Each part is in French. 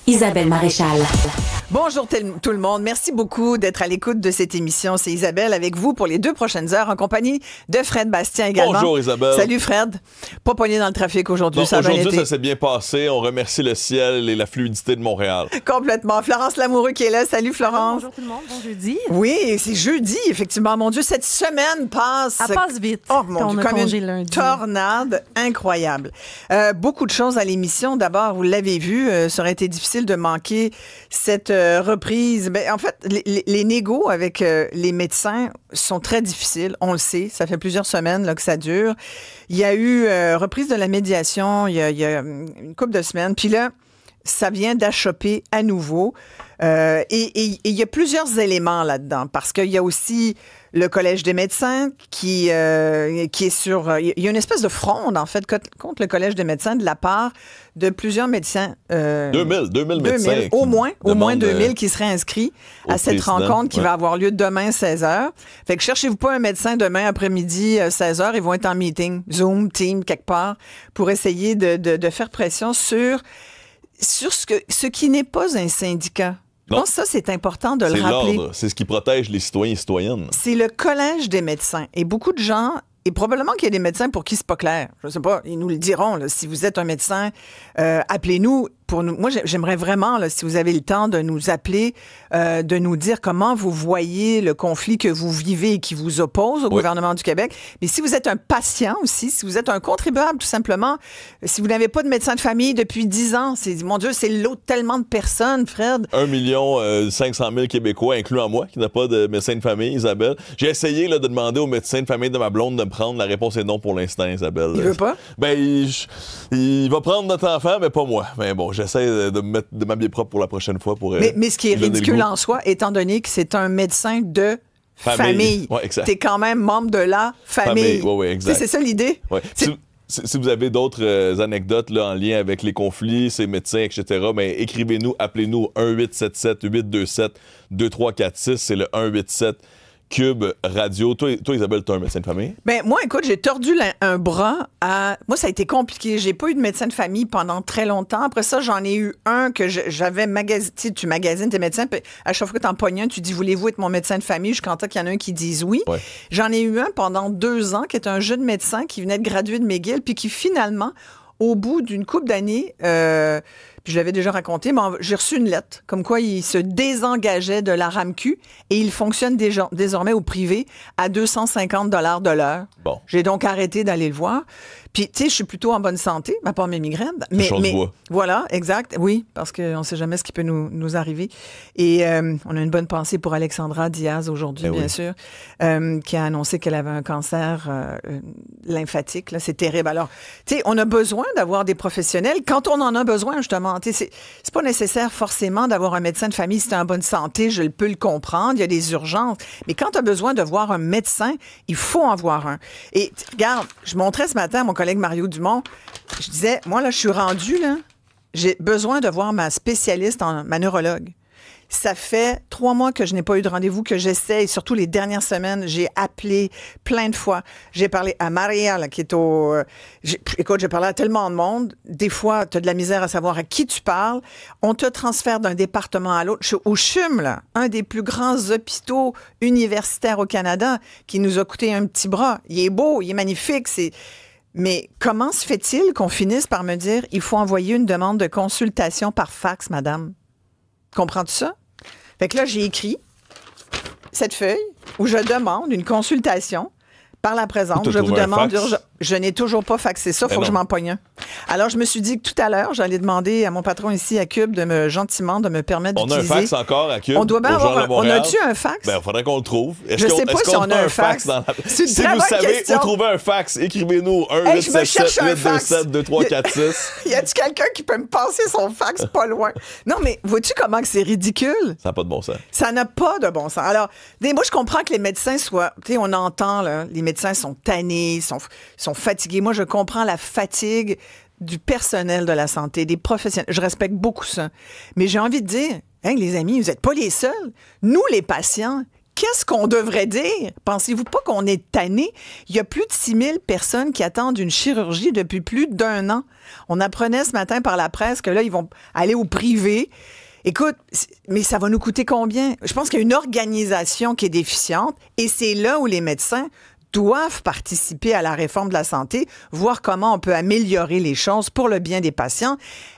Isabelle Maréchal. Bonjour tout le monde. Merci beaucoup d'être à l'écoute de cette émission. C'est Isabelle avec vous pour les 2 prochaines heures en compagnie de Fred Bastien également. Bonjour Isabelle. Salut Fred. Pas pogné dans le trafic aujourd'hui. Aujourd'hui, ça s'est bien passé. On remercie le ciel et la fluidité de Montréal. Complètement. Florence Lamoureux qui est là. Salut Florence. Bonjour tout le monde. Bon jeudi. Oui, c'est jeudi, effectivement. Mon Dieu, cette semaine passe... Elle passe vite. Oh mon Dieu, comme une lundi. Tornade incroyable. Beaucoup de choses à l'émission. D'abord, vous l'avez vu, ça aurait été difficile de manquer cette reprise. Ben, en fait, les négos avec les médecins sont très difficiles. On le sait. Ça fait plusieurs semaines là, que ça dure. Il y a eu reprise de la médiation il y a une couple de semaines. Puis là, ça vient d'achopper à nouveau. Et il y a plusieurs éléments là-dedans, parce qu'il y a aussi le Collège des médecins qui est sur... Il y a une espèce de fronde, en fait, contre le Collège des médecins de la part de plusieurs médecins. 2000 médecins. Au moins 2000 qui seraient inscrits à cette rencontre qui va avoir lieu demain 16h. Fait que cherchez-vous pas un médecin demain après-midi 16h, ils vont être en meeting, Zoom, Team, quelque part, pour essayer de faire pression sur ce qui n'est pas un syndicat. Je pense que ça, c'est important de le rappeler. C'est ce qui protège les citoyens et citoyennes. C'est le Collège des médecins. Et beaucoup de gens, et probablement qu'il y a des médecins pour qui c'est pas clair. Je ne sais pas, ils nous le diront. Là, si vous êtes un médecin, appelez-nous. Moi, j'aimerais vraiment, là, si vous avez le temps, de nous appeler, de nous dire comment vous voyez le conflit que vous vivez et qui vous oppose au gouvernement du Québec. Mais si vous êtes un patient aussi, si vous êtes un contribuable, tout simplement, si vous n'avez pas de médecin de famille depuis 10 ans, mon Dieu, c'est l'eau de tellement de personnes, Fred. 1 500 000 Québécois, incluant moi, qui n'a pas de médecin de famille, Isabelle. J'ai essayé là, de demander au médecin de famille de ma blonde de me prendre. La réponse est non pour l'instant, Isabelle. Il veut pas? Ben, il va prendre notre enfant, mais pas moi. Mais bon, j'essaie de m'habiller propre pour la prochaine fois. Mais ce qui est ridicule en soi, étant donné que c'est un médecin de famille. Ouais, exact. T'es quand même membre de la famille. Oui, exact. C'est ça l'idée? Ouais. Si vous avez d'autres anecdotes là, en lien avec les conflits, ces médecins, etc., ben, écrivez-nous, appelez-nous 1-877-827-2346. C'est le 187 Cube Radio. Toi, Isabelle, tu as un médecin de famille? Ben moi, écoute, j'ai tordu un bras à... Moi, ça a été compliqué. J'ai pas eu de médecin de famille pendant très longtemps. Après ça, j'en ai eu un que j'avais magasiné. Tu magasines tes médecins, puis à chaque fois que t'en pognes un, tu dis, voulez-vous être mon médecin de famille? Jusqu'en temps qu'il y en a un qui dise oui. Ouais. J'en ai eu un pendant 2 ans qui est un jeune médecin qui venait de graduer de McGill, puis qui finalement, au bout d'une couple d'années... puis je l'avais déjà raconté, mais j'ai reçu une lettre comme quoi il se désengageait de la RAMQ et il fonctionne désormais au privé à 250 $ de l'heure. Bon. J'ai donc arrêté d'aller le voir. Puis, tu sais, je suis plutôt en bonne santé, à part mes migraines. Mais voilà, exact. Oui, parce qu'on ne sait jamais ce qui peut nous arriver. Et on a une bonne pensée pour Alexandra Diaz aujourd'hui, bien sûr, qui a annoncé qu'elle avait un cancer lymphatique. Là, c'est terrible. Alors, tu sais, on a besoin d'avoir des professionnels quand on en a besoin, justement. Tu sais, c'est pas nécessaire forcément d'avoir un médecin de famille si tu es en bonne santé. Je peux le comprendre. Il y a des urgences. Mais quand tu as besoin de voir un médecin, il faut en voir un. Et regarde, je montrais ce matin à mon collègue Mario Dumont, je disais, moi, là, je suis rendue, là, j'ai besoin de voir ma spécialiste, ma neurologue. Ça fait 3 mois que je n'ai pas eu de rendez-vous, que j'essaie, surtout les dernières semaines, j'ai appelé plein de fois. J'ai parlé à Maria, là, qui est écoute, j'ai parlé à tellement de monde. Des fois, tu as de la misère à savoir à qui tu parles. On te transfère d'un département à l'autre. Au CHUM, là, un des plus grands hôpitaux universitaires au Canada, qui nous a coûté un petit bras. Il est beau, il est magnifique, Mais comment se fait-il qu'on finisse par me dire il faut envoyer une demande de consultation par fax, madame? Comprends-tu ça? Fait que là, j'ai écrit cette feuille où je demande une consultation par la présente. Je vous demande je n'ai toujours pas faxé ça, il faut que je m'en pogne un. Alors, je me suis dit que tout à l'heure, j'allais demander à mon patron ici à Cube gentiment de me permettre d'utiliser. On a un fax encore à Cube? On doit bien avoir on a-tu un fax? Ben, il faudrait qu'on le trouve. Je sais pas si on a un fax. Si vous savez où trouver un fax, écrivez-nous 1-877-827-2346. Y a-tu quelqu'un qui peut me passer son fax pas loin? Non, mais vois-tu comment que c'est ridicule? Ça n'a pas de bon sens. Ça n'a pas de bon sens. Alors, moi, je comprends que les médecins soient... Tu sais, on entend, là, les médecins sont tannés, sont fatigués. Moi, je comprends la fatigue du personnel de la santé, des professionnels. Je respecte beaucoup ça. Mais j'ai envie de dire, hein, les amis, vous n'êtes pas les seuls. Nous, les patients, qu'est-ce qu'on devrait dire? Pensez-vous pas qu'on est tanné? Il y a plus de 6 000 personnes qui attendent une chirurgie depuis plus d'1 an. On apprenait ce matin par la presse que là, ils vont aller au privé. Écoute, mais ça va nous coûter combien? Je pense qu'il y a une organisation qui est déficiente et c'est là où les médecins doivent participer à la réforme de la santé, voir comment on peut améliorer les choses pour le bien des patients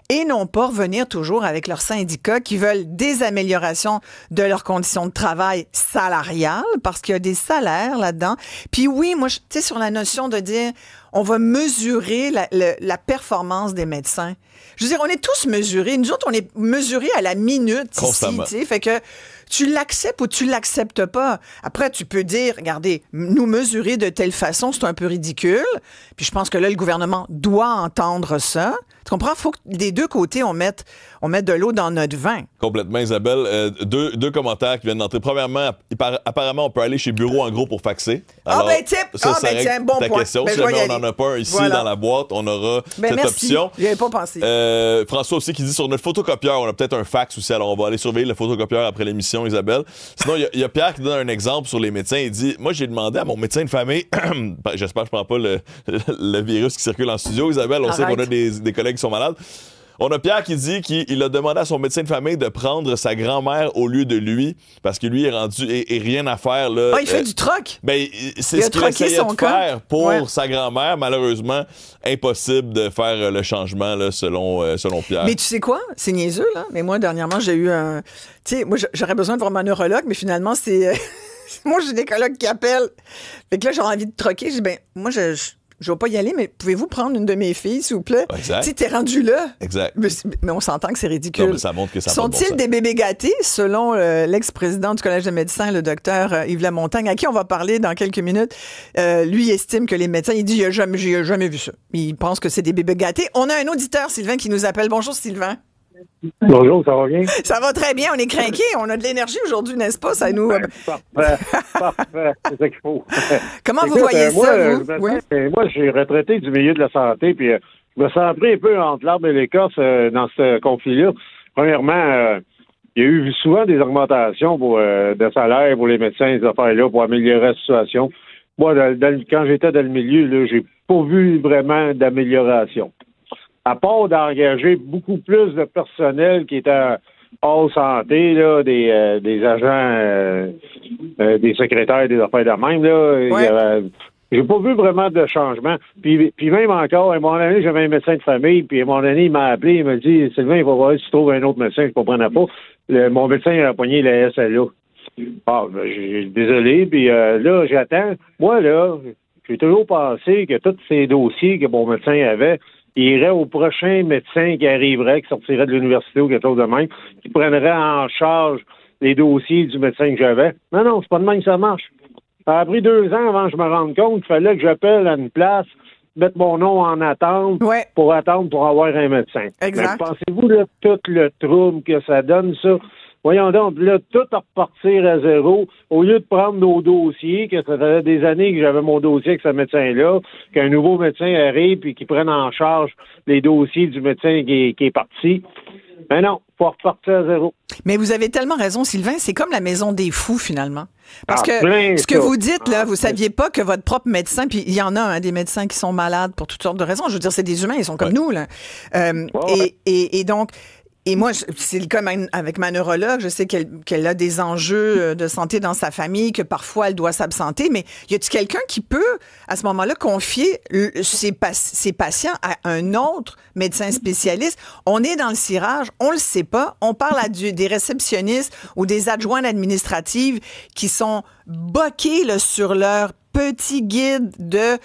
et non pas revenir toujours avec leurs syndicats qui veulent des améliorations de leurs conditions de travail salariales parce qu'il y a des salaires là-dedans. Puis oui, moi, tu sais, sur la notion de dire on va mesurer la performance des médecins. Je veux dire, on est tous mesurés. Nous autres, on est mesurés à la minute ici, tu sais. Fait que tu l'acceptes ou tu l'acceptes pas. Après, tu peux dire, regardez, nous mesurer de telle façon, c'est un peu ridicule. Puis je pense que là, le gouvernement doit entendre ça. Tu comprends? Il faut que des deux côtés, on mette de l'eau dans notre vin. Complètement, Isabelle. Deux commentaires qui viennent d'entrer. Premièrement, apparemment, on peut aller chez Bureau en gros pour faxer. Alors, tiens, bon ta point. Question. Si jamais on n'en a pas un ici dans la boîte, on aura cette option. J'y avais pas pensé. François aussi qui dit sur notre photocopieur, on a peut-être un fax aussi, alors on va aller surveiller le photocopieur après l'émission, Isabelle. Sinon, il y a Pierre qui donne un exemple sur les médecins. Il dit, moi, j'ai demandé à mon médecin de famille, j'espère que je ne prends pas le virus qui circule en studio, Isabelle, on sait qu'on a des collègues qui sont malades. On a Pierre qui dit qu'il a demandé à son médecin de famille de prendre sa grand-mère au lieu de lui, parce que lui est rendu et rien à faire. Là, il fait du troc. Ben, c'est ce qu'il essayait de faire pour sa grand-mère. Malheureusement, impossible de faire le changement là, selon Pierre. Mais tu sais quoi? C'est niaiseux, là. Mais moi, dernièrement, j'ai eu un... Tu sais, moi, j'aurais besoin de voir mon neurologue, mais finalement, c'est... moi, j'ai des collègues qui appellent. Fait que là, j'ai envie de troquer. Je dis, ben, moi, je vais pas y aller, mais pouvez-vous prendre une de mes filles, s'il vous plaît? Exact. Tu sais, t'es rendu là. Exact. Mais on s'entend que c'est ridicule. Non, mais ça montre que ça Sont-ils des bébés gâtés, selon l'ex-président du Collège de médecins, le docteur Yves Lamontagne, à qui on va parler dans quelques minutes? Lui estime que les médecins, il dit, j'ai jamais vu ça. Il pense que c'est des bébés gâtés. On a un auditeur, Sylvain, qui nous appelle. Bonjour, Sylvain. Bonjour, ça va bien? Ça va très bien, on est craqués, on a de l'énergie aujourd'hui, n'est-ce pas? Ça nous... Parfait, c'est ça qu'il faut. Comment vous voyez ça, vous? Moi, je suis retraité du milieu de la santé, puis je me sens pris un peu entre l'arbre et l'écorce dans ce conflit-là. Premièrement, il y a eu souvent des augmentations de salaire pour les médecins, ces affaires-là, pour améliorer la situation. Moi, quand j'étais dans le milieu, là, j'ai pas vu vraiment d'amélioration. À part d'engager beaucoup plus de personnel qui était hors santé, là, des agents, des secrétaires, des affaires de même, là, j'ai pas vu vraiment de changement. Puis même encore, à un moment donné, j'avais un médecin de famille, puis à un moment donné, il m'a appelé, il m'a dit, Sylvain, il va voir si tu trouves un autre médecin, je ne comprenais pas. Mon médecin il a pogné la SLA. Ah, ben, désolé, puis là, j'attends. Moi, là, j'ai toujours pensé que tous ces dossiers que mon médecin avait, il irait au prochain médecin qui arriverait, qui sortirait de l'université ou quelque chose de même, qui prendrait en charge les dossiers du médecin que j'avais. Non, c'est pas de même que ça marche. Ça a pris 2 ans avant que je me rende compte qu'il fallait que j'appelle à une place, mettre mon nom en attente pour attendre pour avoir un médecin. Exact. Mais pensez-vous là, tout le trouble que ça donne, ça? Voyons donc, là, tout à repartir à zéro, au lieu de prendre nos dossiers, que ça faisait des années que j'avais mon dossier avec ce médecin-là, qu'un nouveau médecin arrive et qu'il prenne en charge les dossiers du médecin qui est parti. Mais non, faut repartir à zéro. Mais vous avez tellement raison, Sylvain, c'est comme la maison des fous, finalement. Parce que ce que vous dites, là, vous saviez pas que votre propre médecin, puis il y en a des médecins qui sont malades pour toutes sortes de raisons. Je veux dire, c'est des humains, ils sont comme nous, là. Et donc... Et moi, c'est le cas avec ma neurologue. Je sais qu'elle a des enjeux de santé dans sa famille, que parfois elle doit s'absenter. Mais y a-t-il quelqu'un qui peut, à ce moment-là, confier ses patients à un autre médecin spécialiste? On est dans le cirage, on le sait pas. On parle des réceptionnistes ou des adjointes administratives qui sont boqués là, sur leur petit guide de...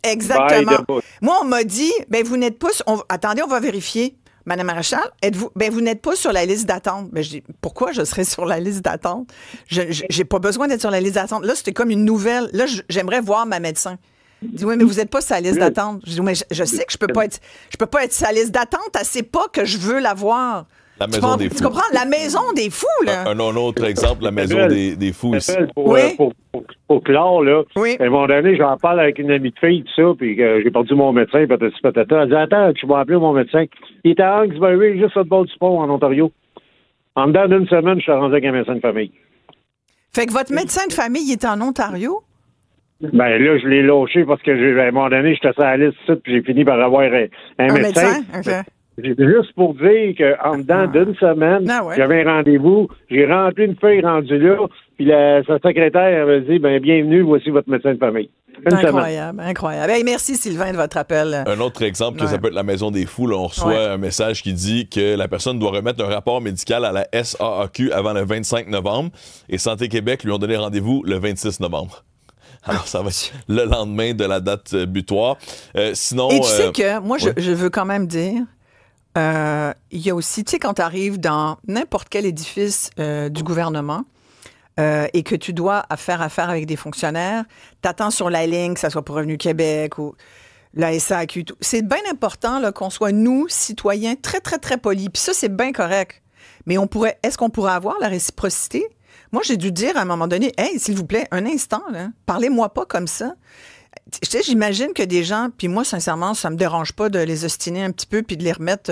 Exactement. Moi, on m'a dit, vous n'êtes pas... Attendez, on va vérifier. Madame Maréchal, vous n'êtes pas sur la liste d'attente. Je dis, pourquoi je serais sur la liste d'attente? J'ai pas besoin d'être sur la liste d'attente. Là, c'était comme une nouvelle. Là, j'aimerais voir ma médecin. Il dit, oui, mais vous n'êtes pas sur la liste d'attente. Je dis, mais je sais que je peux pas être sur la liste d'attente. Elle sait pas que je veux la voir. La maison des fous. Tu comprends? La maison des fous, là. Un autre exemple, la maison des fous ici. Pour clore, là, à un moment donné, j'en parle avec une amie de fille, tout ça, puis j'ai perdu mon médecin, patata. Elle dit, attends, tu vas appeler mon médecin. Il était à Hawkesbury, juste au bord du pont, en Ontario. En dedans d'une semaine, je suis rendu avec un médecin de famille. Fait que votre médecin de famille, il est en Ontario? Ben là, je l'ai lâché parce que à un moment donné, j'étais sur la liste, puis j'ai fini par avoir un médecin. Okay. Juste pour dire qu'en dedans d'une semaine, j'avais un rendez-vous, j'ai rempli une feuille rendue là, puis sa secrétaire m'a dit, bienvenue, voici votre médecin de famille. Incroyable. Hey, merci Sylvain de votre appel. Un autre exemple, que ça peut être la Maison des Fous, là, on reçoit un message qui dit que la personne doit remettre un rapport médical à la SAAQ avant le 25 novembre et Santé Québec lui ont donné rendez-vous le 26 novembre. Alors, ça va être le lendemain de la date butoir. Sinon, et tu sais que, moi, je veux quand même dire, il y a aussi, tu sais, quand tu arrives dans n'importe quel édifice du gouvernement et que tu dois faire affaire avec des fonctionnaires, t'attends sur la ligne, que ça soit pour Revenu Québec ou la SAQ, tout. C'est bien important là, qu'on soit, nous, citoyens, très, très, très polis. Puis ça, c'est bien correct. Mais est-ce qu'on pourrait avoir la réciprocité? Moi, j'ai dû dire à un moment donné, « Hey, s'il vous plaît, un instant, là, parlez-moi pas comme ça. » Tu sais, j'imagine que des gens, puis moi, sincèrement, ça me dérange pas de les ostiner un petit peu puis de les remettre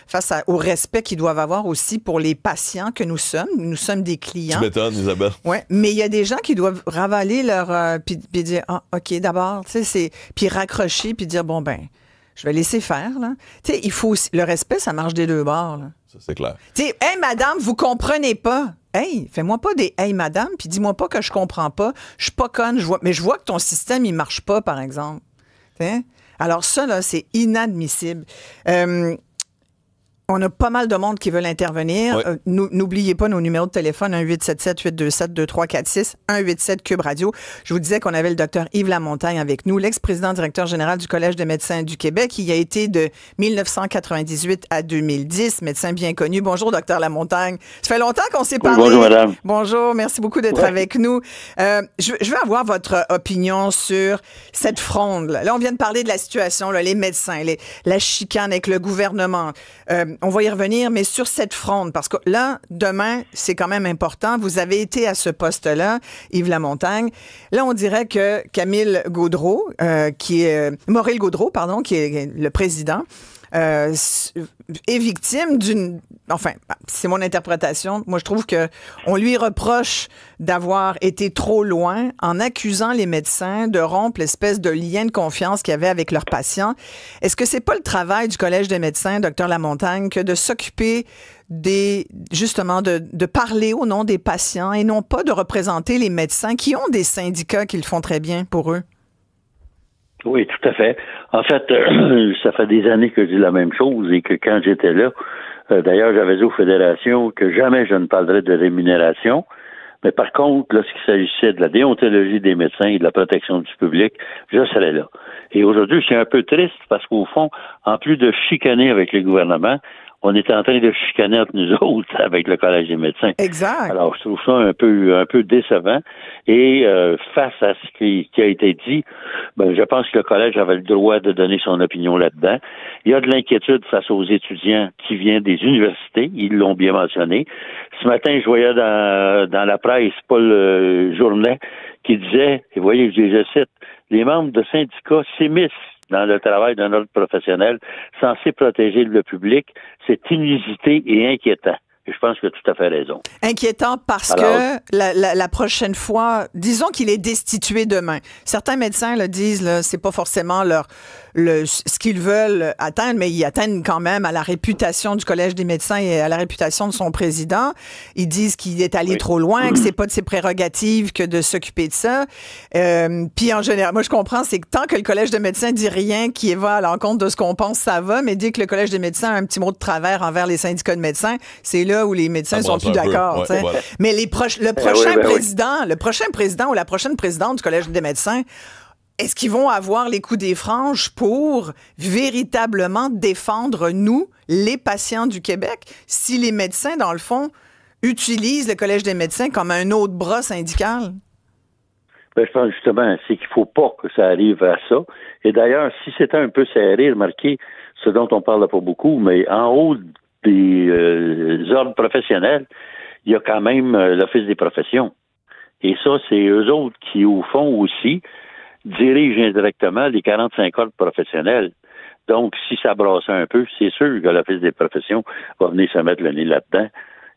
face au respect qu'ils doivent avoir aussi pour les patients que nous sommes. Nous sommes des clients. Tu m'étonnes, Isabelle. Oui, mais il y a des gens qui doivent ravaler leur... puis dire, OK, d'abord, tu sais, puis raccrocher puis dire, je vais laisser faire, là. Tu sais, il faut aussi... Le respect, ça marche des deux bords, là. Ça, c'est clair. Tu sais, « Hey, madame, vous comprenez pas. » Hey, fais-moi pas des « Hey, madame », puis dis-moi pas que je comprends pas. Je suis pas conne, mais je vois que ton système, il marche pas, par exemple. T'sais? Alors ça, là, c'est inadmissible. On a pas mal de monde qui veulent intervenir. Ouais. N'oubliez pas nos numéros de téléphone, 1-877-827-2346, 1-87-CUBE-Radio. Je vous disais qu'on avait le docteur Yves Lamontagne avec nous, l'ex-président directeur général du Collège des médecins du Québec, qui a été de 1998 à 2010, médecin bien connu. Bonjour, docteur Lamontagne. Ça fait longtemps qu'on s'est parlé. Bonjour, madame. Bonjour, merci beaucoup d'être avec nous. Je veux avoir votre opinion sur cette fronde. Là, on vient de parler de la situation, là, les médecins, la chicane avec le gouvernement. On va y revenir, mais sur cette fronde, parce que là, demain, c'est quand même important. Vous avez été à ce poste-là, Yves Lamontagne. Là, on dirait que Maurice Gaudreault, qui est le président, est victime d'une... Enfin, c'est mon interprétation. Moi, je trouve que on lui reproche d'avoir été trop loin en accusant les médecins de rompre l'espèce de lien de confiance qu'il y avait avec leurs patients. Est-ce que c'est pas le travail du Collège des médecins, docteur Lamontagne, que de s'occuper justement de parler au nom des patients et non pas de représenter les médecins qui ont des syndicats qui le font très bien pour eux? Oui, tout à fait. En fait, ça fait des années que je dis la même chose et que quand j'étais là, d'ailleurs, j'avais dit aux fédérations que jamais je ne parlerais de rémunération, mais par contre, lorsqu'il s'agissait de la déontologie des médecins et de la protection du public, je serais là. Et aujourd'hui, je suis un peu triste parce qu'au fond, en plus de chicaner avec le gouvernement, on est en train de chicaner entre nous autres avec le Collège des médecins. Exact. Alors, je trouve ça un peu décevant. Et face à ce qui a été dit, je pense que le Collège avait le droit de donner son opinion là-dedans. Il y a de l'inquiétude face aux étudiants qui viennent des universités. Ils l'ont bien mentionné. Ce matin, je voyais dans la presse Paul Journet qui disait, et voyez, je cite, les membres de syndicats s'immiscent dans le travail d'un ordre professionnel censé protéger le public, c'est inusité et inquiétant. Et je pense que tu as tout à fait raison. Inquiétant parce que la prochaine fois, disons qu'il est destitué demain. Certains médecins le disent, là, c'est pas forcément ce qu'ils veulent atteindre, mais ils atteignent quand même à la réputation du Collège des médecins et à la réputation de son président. Ils disent qu'il est allé trop loin, que c'est pas de ses prérogatives que de s'occuper de ça. Puis en général, moi je comprends, c'est que tant que le Collège des médecins dit rien qui va à l'encontre de ce qu'on pense, ça va, mais dès que le Collège des médecins a un petit mot de travers envers les syndicats de médecins, c'est là où les médecins sont plus d'accord. Ouais, voilà. Mais le prochain président ou la prochaine présidente du Collège des médecins, est-ce qu'ils vont avoir les coups des franges pour véritablement défendre, nous, les patients du Québec, si les médecins, dans le fond, utilisent le Collège des médecins comme un autre bras syndical? Je pense justement, c'est qu'il ne faut pas que ça arrive à ça. Et d'ailleurs, si c'était un peu serré, remarquez, ce dont on parle pas beaucoup, mais en haut des ordres professionnels, il y a quand même l'Office des professions. Et ça, c'est eux autres qui, au fond aussi, dirigent indirectement les 45 ordres professionnels. Donc, si ça brasse un peu, c'est sûr que l'Office des professions va venir se mettre le nez là-dedans.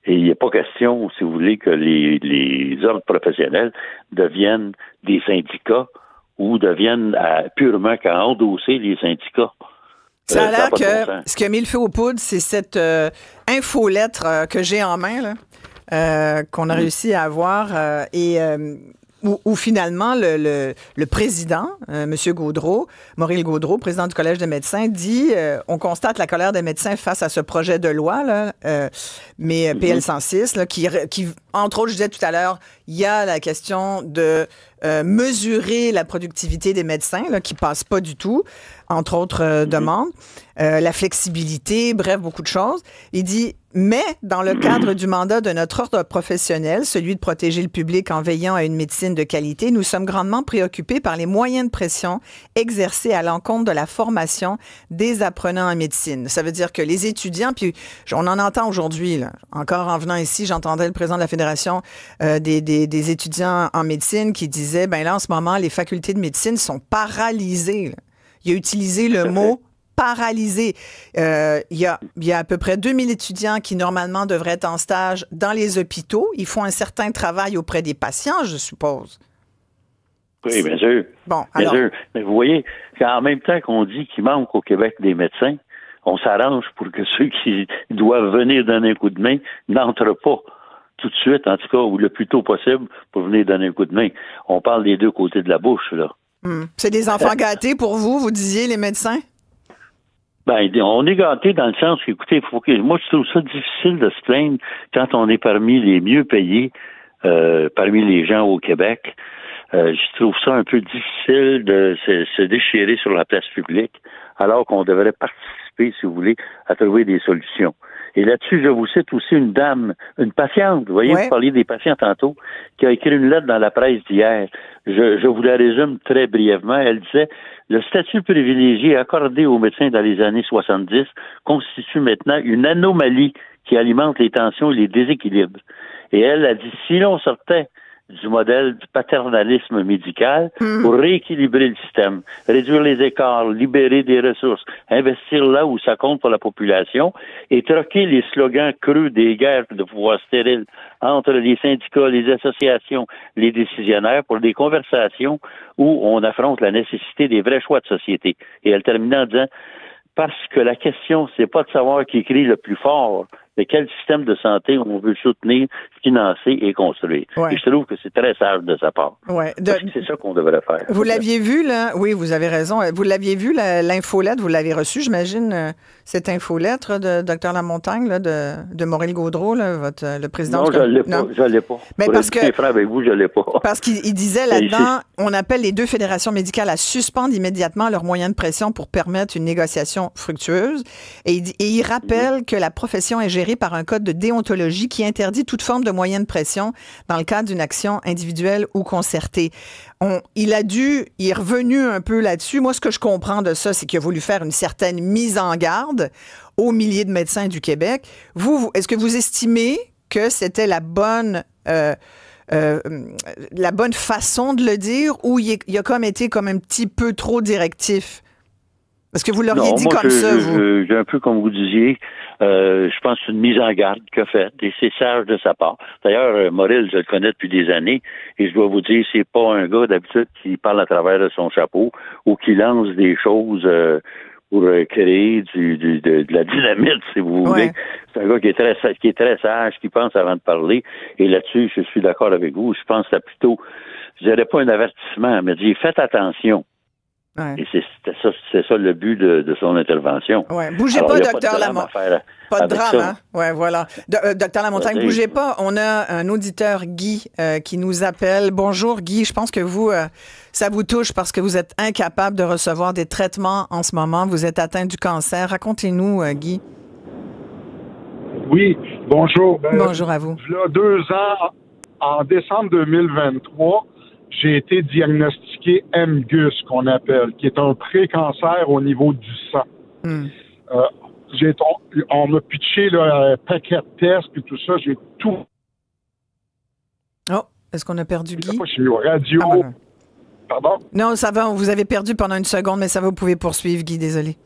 Et il n'y a pas question, si vous voulez, que les ordres professionnels deviennent des syndicats ou deviennent purement qu'à endosser les syndicats. Ça a l'air que ce qui a mis le feu aux poudres, c'est cette infolettre que j'ai en main, là, qu'on a réussi à avoir où finalement le président, M. Gaudreau, Maurice Gaudreau, président du Collège des médecins, dit on constate la colère des médecins face à ce projet de loi, là, mais PL 106, là, qui, entre autres, je disais tout à l'heure, il y a la question de mesurer la productivité des médecins, là, qui passe pas du tout, entre autres demandes, la flexibilité, bref, beaucoup de choses. Il dit, mais dans le cadre du mandat de notre ordre professionnel, celui de protéger le public en veillant à une médecine de qualité, nous sommes grandement préoccupés par les moyens de pression exercés à l'encontre de la formation des apprenants en médecine. Ça veut dire que les étudiants, puis on en entend aujourd'hui, là, encore en venant ici, j'entendais le président de la Fédération des étudiants en médecine qui disait, ben là, en ce moment, les facultés de médecine sont paralysées, là. Il a utilisé le mot paralysé. Il y a à peu près 2000 étudiants qui, normalement, devraient être en stage dans les hôpitaux. Ils font un certain travail auprès des patients, je suppose. Oui, bien sûr. Bon, bien alors... sûr. Mais vous voyez, en même temps qu'on dit qu'il manque au Québec des médecins, on s'arrange pour que ceux qui doivent venir donner un coup de main n'entrent pas tout de suite, en tout cas, ou le plus tôt possible, pour venir donner un coup de main. On parle des deux côtés de la bouche, là. C'est des enfants gâtés pour vous, vous disiez, les médecins? Ben, on est gâtés dans le sens qu'écoutez, moi, je trouve ça difficile de se plaindre quand on est parmi les mieux payés, parmi les gens au Québec. Je trouve ça un peu difficile de se déchirer sur la place publique, alors qu'on devrait participer, si vous voulez, à trouver des solutions. Et là-dessus, je vous cite aussi une dame, une patiente, vous voyez, vous parliez des patients tantôt, qui a écrit une lettre dans la presse d'hier. Je vous la résume très brièvement. Elle disait, le statut privilégié accordé aux médecins dans les années 70 constitue maintenant une anomalie qui alimente les tensions et les déséquilibres. Et elle a dit, si l'on sortait du modèle du paternalisme médical pour rééquilibrer le système, réduire les écarts, libérer des ressources, investir là où ça compte pour la population et troquer les slogans creux des guerres de pouvoir stériles entre les syndicats, les associations, les décisionnaires pour des conversations où on affronte la nécessité des vrais choix de société. Et elle terminait en disant, parce que la question, c'est pas de savoir qui crie le plus fort, mais quel système de santé on veut soutenir, financer et construire. Ouais. Et je trouve que c'est très sage de sa part. Ouais. C'est ça qu'on devrait faire. Vous l'aviez vu, là? Oui, vous avez raison. Vous l'aviez vu, l'infolettre, vous l'avez reçue, j'imagine, cette infolettre de Dr Lamontagne, là, de Maurice Gaudreau, là, le président. Non, je ne l'ai pas. Mais parce que, franc avec vous, je l'ai pas. Parce qu'il disait là-dedans, on appelle les deux fédérations médicales à suspendre immédiatement leurs moyens de pression pour permettre une négociation fructueuse. Et il rappelle que la profession est gérée par un code de déontologie qui interdit toute forme de moyen de pression dans le cadre d'une action individuelle ou concertée. Il est revenu un peu là-dessus. Moi, ce que je comprends de ça, c'est qu'il a voulu faire une certaine mise en garde aux milliers de médecins du Québec. Est-ce que vous estimez que c'était la bonne façon de le dire ou il a comme été comme un petit peu trop directif? Est-ce que vous l'auriez dit comme ça, vous? J'ai un peu comme vous disiez, je pense que c'est une mise en garde qu'il a faite et c'est sage de sa part. D'ailleurs, Maurice, je le connais depuis des années et je dois vous dire, c'est pas un gars d'habitude qui parle à travers de son chapeau ou qui lance des choses pour créer de la dynamite, si vous voulez. C'est un gars qui est très sage, qui pense avant de parler. Et là-dessus, je suis d'accord avec vous. Je pense que c'est plutôt, je dirais pas un avertissement, mais dire faites attention. Ouais. Et c'est ça le but de son intervention. Ouais. Bougez pas, docteur Lamontagne. Pas de drame, hein? Ouais, voilà. Docteur Lamontagne, bougez pas. On a un auditeur, Guy, qui nous appelle. Bonjour, Guy. Je pense que vous, ça vous touche parce que vous êtes incapable de recevoir des traitements en ce moment. Vous êtes atteint du cancer. Racontez-nous, Guy. Oui, bonjour. Bonjour à vous. Il y a 2 ans, en décembre 2023, j'ai été diagnostiqué MGUS, qu'on appelle, qui est un pré-cancer au niveau du sang. On m'a pitché là, un paquet de tests et tout ça, j'ai tout. Oh, est-ce qu'on a perdu Guy? Je suis au radio. Ah, ben. Pardon? Non, ça va, vous avez perdu pendant une seconde, mais ça va, vous pouvez poursuivre, Guy, désolé.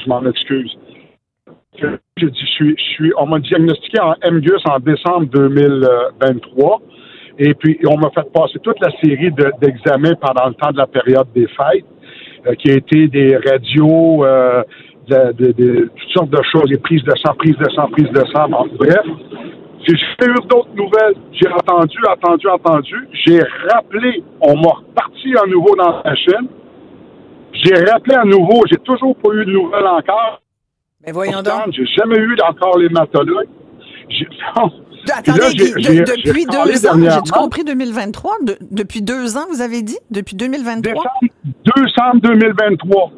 Je m'en excuse. J'ai dit, on m'a diagnostiqué en MGUS en décembre 2023. Et puis, on m'a fait passer toute la série d'examens pendant le temps de la période des fêtes, qui a été des radios, toutes sortes de choses, des prises de sang. Bref, j'ai eu d'autres nouvelles. J'ai attendu. J'ai rappelé. On m'a reparti à nouveau dans la chaîne. J'ai rappelé à nouveau. J'ai toujours pas eu de nouvelles encore. Mais voyons donc. J'ai jamais eu encore l'hématologue. Attendez, depuis 2 ans, j'ai-tu compris 2023? Depuis 2 ans, vous avez dit? Depuis 2023? Décembre 2023.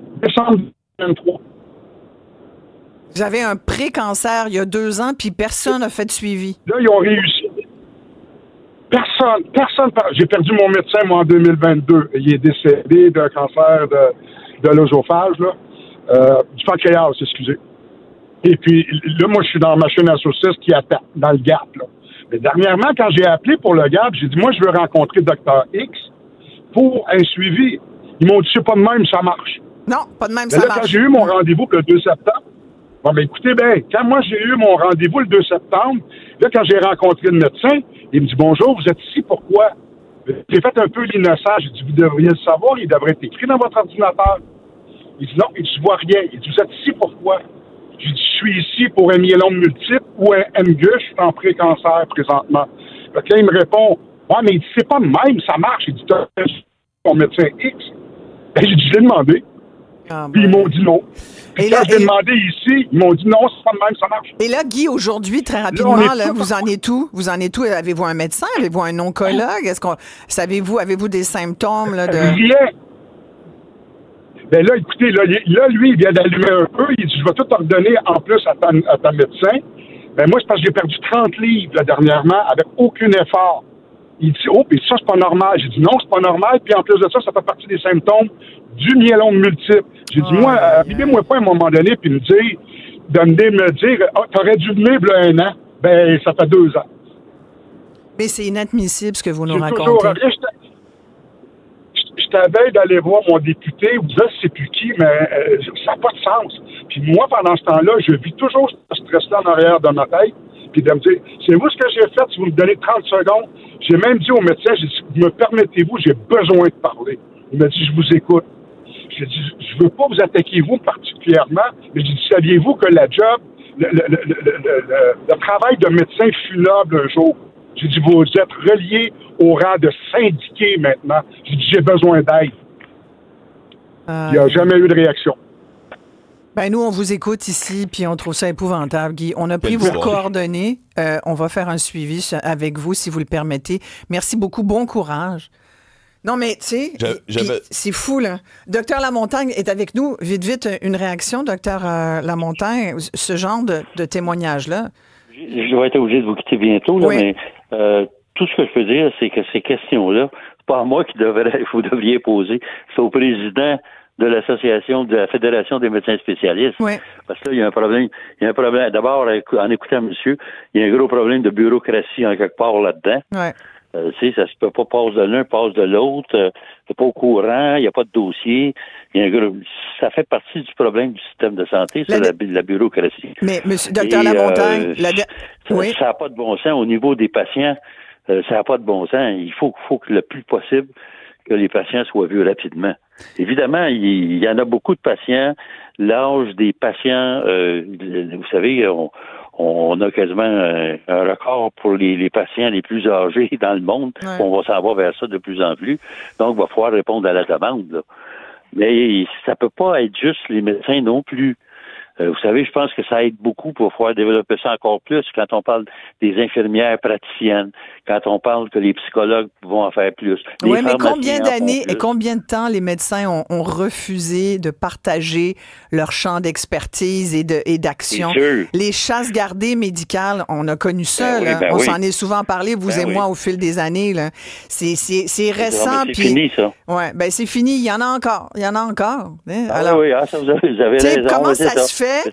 Vous avez un pré-cancer il y a 2 ans, puis personne n'a fait de suivi. Là, ils ont réussi. Personne. J'ai perdu mon médecin, moi, en 2022. Il est décédé d'un cancer de l'œsophage, du pancréas, excusez. Et puis, là, moi, je suis dans la machine à saucisses qui attend, dans le Gap, là. Mais dernièrement, quand j'ai appelé pour le Gap, j'ai dit, moi, je veux rencontrer Dr. X pour un suivi. Ils m'ont dit, c'est pas de même, ça marche. Non, pas de même, mais ça là, marche. Quand j'ai eu mon rendez-vous le 2 septembre, bon, ben, écoutez bien, quand moi, j'ai eu mon rendez-vous le 2 septembre, là, quand j'ai rencontré le médecin, il me dit, bonjour, vous êtes ici, pourquoi? J'ai fait un peu l'innocent. J'ai dit, vous devriez le savoir, il devrait être écrit dans votre ordinateur. Il dit, non, il dit, je vois rien. Il dit, vous êtes ici, pourquoi? J'ai dit, je suis ici pour un myélome multiple ou un MGUS, je suis en pré-cancer présentement. Là, il me répond, ouais, mais il dit, c'est pas de même, ça marche. Il dit, t'as ton médecin X. Ben, j'ai dit, je l'ai demandé. Puis ils m'ont dit non. Puis quand j'ai demandé ici, ils m'ont dit non, c'est pas de même, ça marche. Et là, Guy, aujourd'hui, très rapidement, vous en êtes où? Vous en êtes où? Avez-vous un médecin? Avez-vous un oncologue? Avez-vous des symptômes là, de... Rien. Ben là, écoutez, là, lui, il vient d'allumer un peu. Il dit, je vais tout ordonner en plus à ta médecin. Ben moi, c'est parce que j'ai perdu 30 livres là, dernièrement avec aucun effort. Il dit, oh, puis ça, c'est pas normal. J'ai dit, non, c'est pas normal. Puis en plus de ça, ça fait partie des symptômes du myélome multiple. J'ai dit, moi, arrivez-moi pas à un moment donné, puis me dire, oh, t'aurais dû venir il y a 1 an. Ben, ça fait 2 ans. Mais c'est inadmissible ce que vous nous racontez. J'étais à veille d'aller voir mon député, ou je sais plus qui, mais ça n'a pas de sens. Puis moi, pendant ce temps-là, je vis toujours ce stress-là en arrière de ma tête. Puis de me dire, c'est vous ce que j'ai fait, si vous me donnez 30 secondes. J'ai même dit au médecin, j'ai dit, me permettez-vous, j'ai besoin de parler. Il m'a dit, je vous écoute. J'ai dit, je veux pas vous attaquer vous particulièrement, mais j'ai dit, saviez-vous que la job, le travail de médecin fut noble un jour. J'ai dit, vous êtes relié au rang de syndiqué maintenant. J'ai dit, j'ai besoin d'aide. Il n'y a jamais eu de réaction. Ben nous, on vous écoute ici, puis on trouve ça épouvantable, Guy. On a pris vos coordonnées. On va faire un suivi avec vous, si vous le permettez. Merci beaucoup. Bon courage. Non, mais tu sais, c'est fou, là. Docteur Lamontagne est avec nous. Vite, une réaction, Docteur Lamontagne, ce genre de témoignage-là. Je vais être obligé de vous quitter bientôt, là, mais tout ce que je peux dire, c'est que ces questions-là, c'est pas à moi vous devriez poser. C'est au président de de la Fédération des médecins spécialistes. Oui. Parce que là, il y a un problème. D'abord, en écoutant monsieur, il y a un gros problème de bureaucratie en quelque part là-dedans. Ouais. Ça se peut pas passer de l'un, passe de l'autre. C'est pas au courant, il n'y a pas de dossier. Ça fait partie du problème du système de santé, c'est la bureaucratie. Mais, monsieur, docteur Lamontagne, ça n'a pas de bon sens au niveau des patients. Ça n'a pas de bon sens. Il faut que le plus possible que les patients soient vus rapidement. Évidemment, il y en a beaucoup de patients. L'âge des patients, vous savez, on a quasiment un record pour les patients les plus âgés dans le monde. Ouais. On va s'en va vers ça de plus en plus. Donc, il va falloir répondre à la demande, là. Mais ça peut pas être juste les médecins non plus. Vous savez, je pense que ça aide beaucoup pour pouvoir développer ça encore plus quand on parle des infirmières praticiennes, quand on parle que les psychologues vont en faire plus. Oui, mais combien d'années et combien de temps les médecins ont refusé de partager leur champ d'expertise et d'action? Les chasses gardées médicales, on a connu ça. On s'en est souvent parlé, vous et moi, au fil des années. Là. C'est récent. C'est fini, ça. Oui, c'est fini. Il y en a encore. Hein? Alors, ça, vous avez raison. Comment ça se fait fait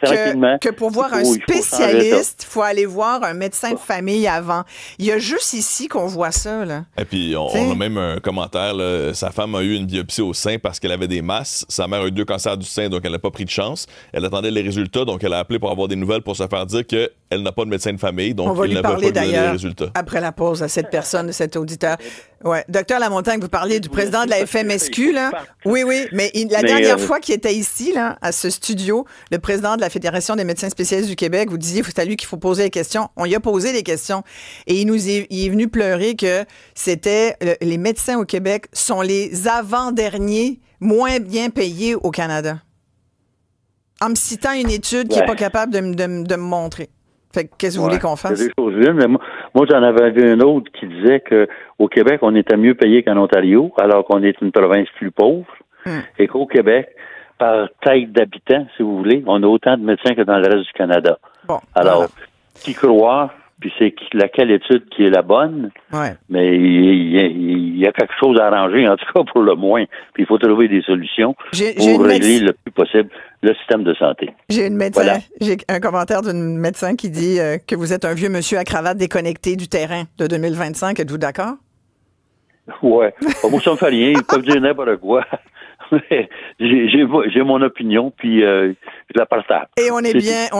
que pour voir un spécialiste, il faut aller voir un médecin de famille avant. Il y a juste ici qu'on voit ça, là. Et puis, on a même un commentaire, là. Sa femme a eu une biopsie au sein parce qu'elle avait des masses. Sa mère a eu 2 cancers du sein, donc elle n'a pas pris de chance. Elle attendait les résultats, donc elle a appelé pour avoir des nouvelles pour se faire dire qu'elle n'a pas de médecin de famille, donc il ne va pas lui donner les résultats. Après la pause, à cette personne, cet auditeur. Ouais. Docteur Lamontagne, vous parliez du président de la FMSQ, là. Oui, mais la dernière fois qu'il était ici, là, à ce studio, le président de la Fédération des médecins spécialistes du Québec, vous disiez que c'est à lui qu'il faut poser les questions. On y a posé les questions. Et il est venu pleurer que les médecins au Québec sont les avant-derniers moins bien payés au Canada. En me citant une étude qui n'est pas capable de me montrer. Fait que qu'est-ce que vous voulez qu'on fasse? C'est des choses mais moi, j'en avais vu un autre qui disait qu'au Québec, on était mieux payé qu'en Ontario, alors qu'on est une province plus pauvre. Et qu'au Québec, par tête d'habitant, si vous voulez, on a autant de médecins que dans le reste du Canada. Bon, alors, qui croire, puis c'est laquelle étude qui est la bonne, mais il y a quelque chose à arranger, en tout cas pour le moins. Puis il faut trouver des solutions pour régler le plus possible le système de santé. J'ai un commentaire d'une médecin qui dit que vous êtes un vieux monsieur à cravate déconnecté du terrain de 2025. Êtes-vous d'accord? Ouais. Moi, ça me fait rien. Ils peuvent dire n'importe quoi. J'ai mon opinion, puis je la partage. Et on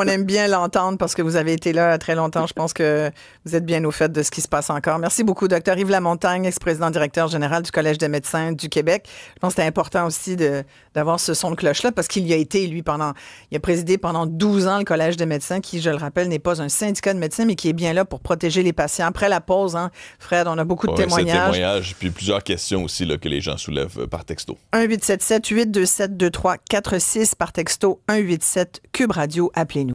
aime bien l'entendre parce que vous avez été là très longtemps. Je pense que vous êtes bien au fait de ce qui se passe encore. Merci beaucoup, Dr. Yves Lamontagne, ex-président directeur général du Collège des médecins du Québec. Je pense que c'était important aussi d'avoir ce son de cloche-là parce qu'il y a été, lui, il a présidé pendant 12 ans le Collège des médecins qui, je le rappelle, n'est pas un syndicat de médecins, mais qui est bien là pour protéger les patients. Après la pause, Fred, on a beaucoup de témoignages. Puis plusieurs questions aussi là, que les gens soulèvent par texto. 1-877-827-2346 par texto 187 Cube Radio. Appelez-nous.